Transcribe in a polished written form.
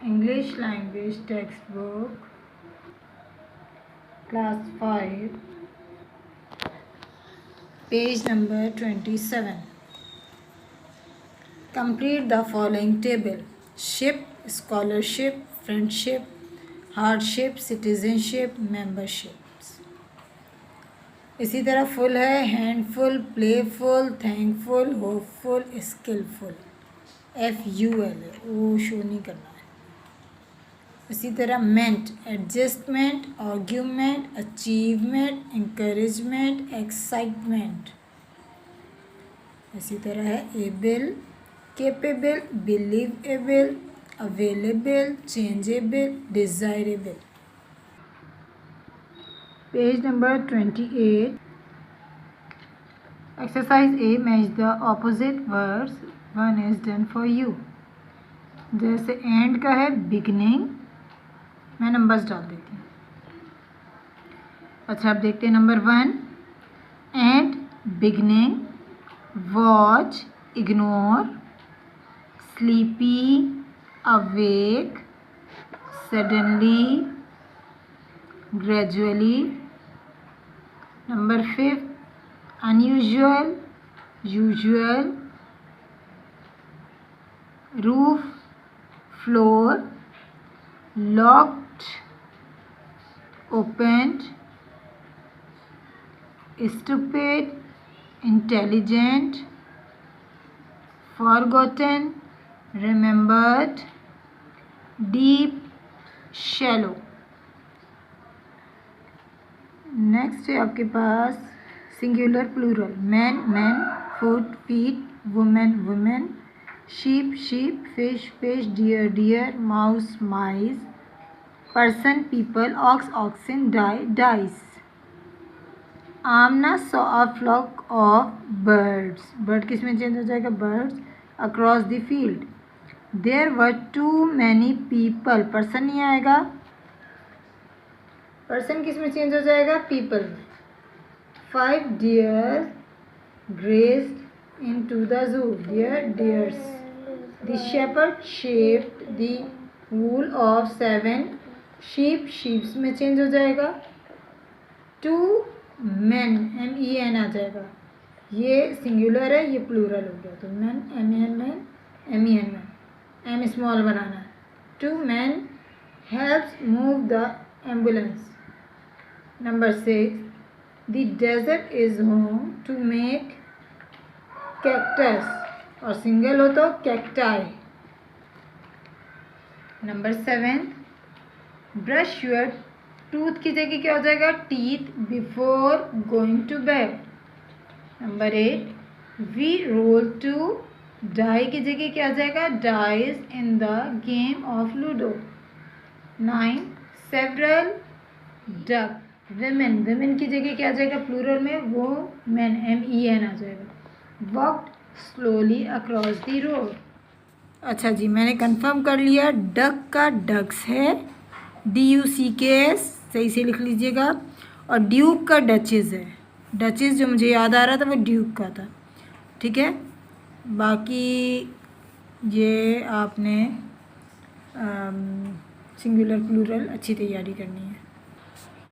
English language textbook, class 5, page number 27. Complete the following table: ship, scholarship, friendship, hardship, citizenship, memberships. इसी तरह full है handful, playful, thankful, hopeful, skilful, FUL है, वो show नहीं करना है। इसी तरह ment, adjustment, argument, achievement, encouragement, excitement. इसी तरह है able, capable, believable, available, changeable, desirable. Page number 28. Exercise A, match the opposite words, one is done for you. जैसे एंड का है बिगनिंग, मैं नंबर्स डाल देती हूँ। अच्छा, अब देखते हैं number 1, and, beginning, watch, ignore, sleepy, awake, suddenly, gradually. Number 5, unusual, usual, roof, floor, locked, opened, stupid, intelligent, forgotten, remembered, deep, shallow। Next है आपके पास singular plural, man man, foot feet, women women, sheep sheep, fish fish, deer deer, mouse mice, person people, ox oxen, die dice. Amna saw a flock of birds, bird किस में change हो जाएगा, birds, across the field. There were too many people, person नहीं आएगा, person किस में change हो जाएगा, पीपल में। 5 deer grazed into the zoo, deer deers. The shepherd shaped the wool of 7 sheep, sheeps में चेंज हो जाएगा। 2 men, MEN आ जाएगा, ये सिंगुलर है, ये प्लूरल हो गया, तो man, MEN man, MEN man, M small बनाना है। 2 men helps move the ambulance। Number 6, the desert is home to make cactus, और सिंगल हो तो cacti। Number 7, brush your tooth की जगह क्या हो जाएगा, teeth, before going to bed। Number 8, we roll to die की जगह क्या आ जाएगा, dice in the game of Ludo। 9, several duck, women, women की जगह क्या आ जाएगा, प्लूरल में वो men, MEN आ जाएगा। Walked slowly across the road. अच्छा जी, मैंने कंफर्म कर लिया, डक का डक्स है, DUCKS, सही से लिख लीजिएगा। और ड्यूक का डचेस है, डचेस जो मुझे याद आ रहा था वो ड्यूक का था, ठीक है। बाकी ये आपने सिंगुलर प्लूरल अच्छी तैयारी करनी है।